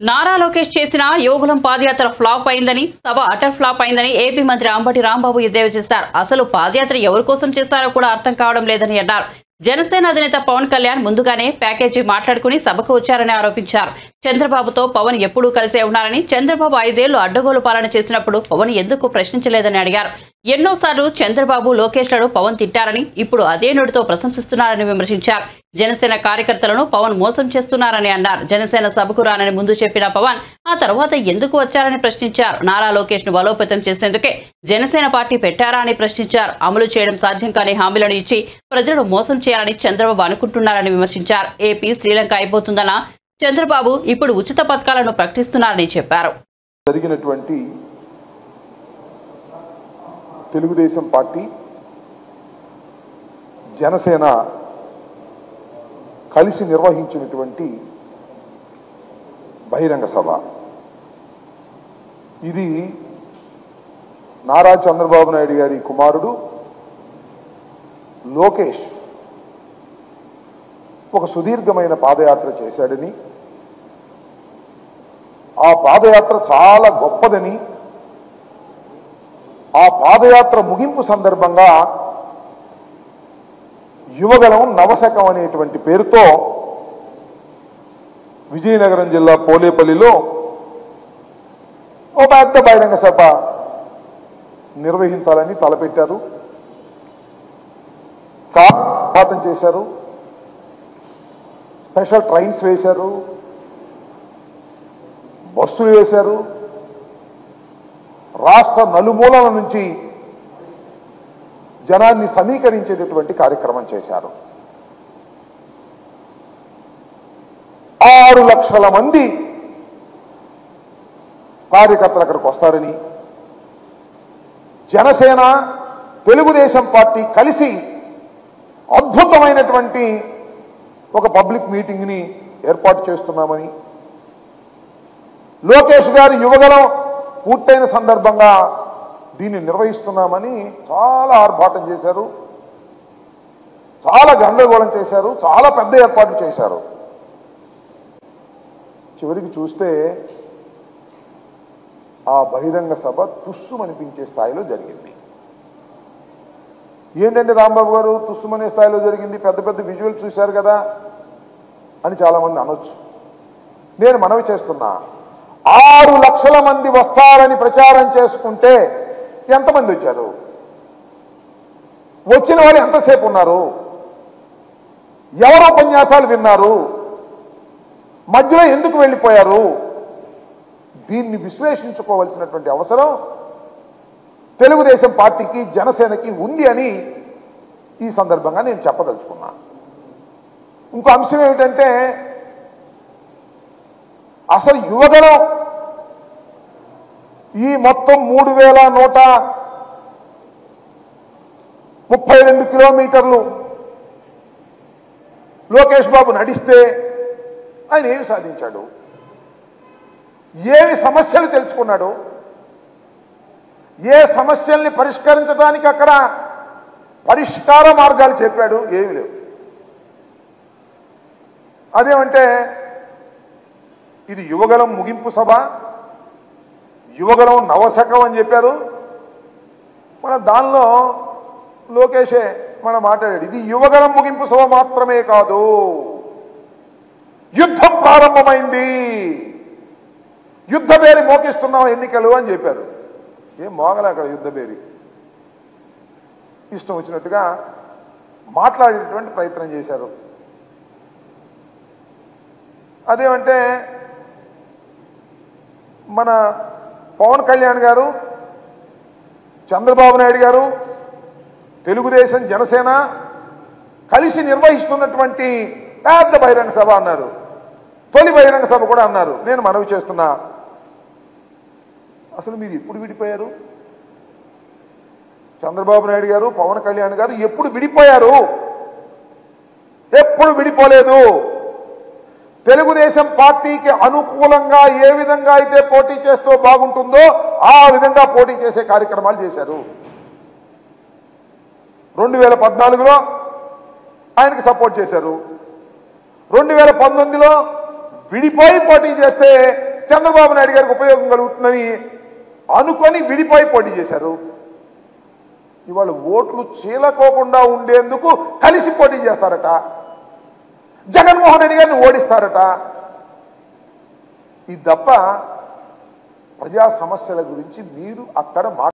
నారా లోకేష్ చేసిన యోగులం పాదయాత్ర ఫ్లాప్ అయిందని, సభ utter flop అయిందని ఏపీ మంత్రి అంబటి రాంబాబు ఎద్దేవా చేశారు. అసలు పాదయాత్ర ఎవరి కోసం చేశారో కూడా అర్థం కావడం లేదని అన్నారు. జనసేన అధినేత పవన్ కళ్యాణ్ ముందుగానే ప్యాకేజీ మాట్లాడుకుని సభకు వచ్చారని ఆరోపించారు. చంద్రబాబుతో పవన్ ఎప్పుడూ కలిసే ఉన్నారని, చంద్రబాబు 5 ఏళ్లు అడ్డగోలు పాలన చేసినప్పుడు పవన్ ఎందుకు ప్రశ్నించలేదని అడిగారు. ఎన్నోసార్లు చంద్రబాబు లోకేష్లను పవన్ తిట్టారని, ఇప్పుడు అదే నోటితో ప్రశంసిస్తున్నారని విమర్శించారు. జనసేన కార్యకర్తలను పవన్ మోసం చేస్తున్నారని అన్నారు. జనసేన సభకు రానని ముందు చెప్పిన పవన్ ఆ తర్వాత ఎందుకు వచ్చారని ప్రశ్నించారు. నారా లోకేష్ ను బలోపేతం చేసేందుకే జనసేన పార్టీ పెట్టారా అని ప్రశ్నించారు. అమలు చేయడం సాధ్యం కాని హామీలను ఇచ్చి ప్రజలను మోసం చేయాలని చంద్రబాబు అనుకుంటున్నారని విమర్శించారు. ఏపీ శ్రీలంక అయిపోతుందన్న చంద్రబాబు ఇప్పుడు ఉచిత పథకాలను ప్రకటిస్తున్నారని చెప్పారు. జరిగినటువంటి తెలుగుదేశం పార్టీ జనసేన కలిసి నిర్వహించినటువంటి బహిరంగ సభ ఇది నారా చంద్రబాబు నాయుడు గారి కుమారుడు లోకేష్ ఒక సుదీర్ఘమైన పాదయాత్ర చేశాడని, ఆ పాదయాత్ర చాలా గొప్పదని, ఆ పాదయాత్ర ముగింపు సందర్భంగా యువగలం నవశకం అనేటువంటి పేరుతో విజయనగరం జిల్లా పోలేపల్లిలో ఒక పెద్ద బహిరంగ సభ నిర్వహించాలని తలపెట్టారు. చాలా పోరాటం చేశారు. స్పెషల్ ట్రైన్స్ వేశారు, బస్సులు వేశారు. రాష్ట్ర నలుమూలల నుంచి జనాన్ని సమీకరించేటటువంటి కార్యక్రమం చేశారు. 6 లక్షల మంది కార్యకర్తలు అక్కడికి వస్తారని, జనసేన తెలుగుదేశం పార్టీ కలిసి అద్భుతమైనటువంటి ఒక పబ్లిక్ మీటింగ్ని ఏర్పాటు చేస్తున్నామని, లోకేష్ గారి యువగలం పూర్తయిన సందర్భంగా దీన్ని నిర్వహిస్తున్నామని చాలా ఆర్భాటం చేశారు. చాలా గందరగోళం చేశారు. చాలా పెద్ద ఏర్పాట్లు చేశారు. చివరికి చూస్తే ఆ బహిరంగ సభ తుస్సుమనిపించే స్థాయిలో జరిగింది. ఏంటంటే రాంబాబు గారు తుస్సుమనే స్థాయిలో జరిగింది, పెద్ద పెద్ద విజువల్స్ చూశారు కదా అని చాలామంది అనొచ్చు. నేను మనవి చేస్తున్నా, 6 లక్షల మంది వస్తారని ప్రచారం చేసుకుంటే ఎంతమంది వచ్చారు? వచ్చిన వాళ్ళు ఎంతసేపు ఉన్నారు? ఎవరు ఉపన్యాసాలు విన్నారు? మధ్యలో ఎందుకు వెళ్ళిపోయారు? దీన్ని విశ్లేషించుకోవాల్సినటువంటి అవసరం తెలుగుదేశం పార్టీకి జనసేనకి ఉంది అని ఈ సందర్భంగా నేను చెప్పదలుచుకున్నా. ఇంకో అంశం ఏమిటంటే, అసలు యువగలం ఈ మొత్తం 3132 కిలోమీటర్లు లోకేష్ బాబు నడిస్తే ఆయన ఏమి సాధించాడు? ఏమి సమస్యలు తెలుసుకున్నాడు? ఏ సమస్యల్ని పరిష్కరించడానికి అక్కడ పరిష్కార మార్గాలు చెప్పాడు? ఏమి లేవు. అదేమంటే ఇది యువగలం ముగింపు సభ, యువగలం నవశకం అని చెప్పారు. మన దానిలో లోకేషే మనం మాట్లాడాడు, ఇది యువగలం ముగింపు సభ మాత్రమే కాదు, యుద్ధం ప్రారంభమైంది, యుద్ధ పేరు మోకిస్తున్నాం ఎన్నికలు అని చెప్పారు. ఏం మోగలే అక్కడ యుద్ధ పేరు. ఇష్టం వచ్చినట్టుగా మాట్లాడేటువంటి ప్రయత్నం చేశారు. అదేమంటే మన పవన్ కళ్యాణ్ గారు, చంద్రబాబు నాయుడు గారు, తెలుగుదేశం జనసేన కలిసి నిర్వహిస్తున్నటువంటి పెద్ద బహిరంగ సభ అన్నారు. తొలి బహిరంగ సభ కూడా అన్నారు. నేను మనవి చేస్తున్నా, అసలు మీరు ఎప్పుడు విడిపోయారు? చంద్రబాబు నాయుడు గారు, పవన్ కళ్యాణ్ గారు ఎప్పుడు విడిపోయారు? ఎప్పుడు విడిపోలేదు. తెలుగుదేశం పార్టీకి అనుకూలంగా ఏ విధంగా అయితే పోటీ చేస్తూ బాగుంటుందో ఆ విధంగా పోటీ చేసే కార్యక్రమాలు చేశారు. 2014లో ఆయనకి సపోర్ట్ చేశారు. 2019లో విడిపోయి పోటీ చేస్తే చంద్రబాబు నాయుడు గారికి ఉపయోగం కలుగుతుందని అనుకొని విడిపోయి పోటీ చేశారు. ఇవాళ ఓట్లు చీలకోకుండా ఉండేందుకు కలిసి పోటీ చేస్తారట, జగన్మోహన్ రెడ్డి గారిని ఓడిస్తారట. ఇది తప్ప ప్రజా సమస్యల గురించి మీరు అక్కడ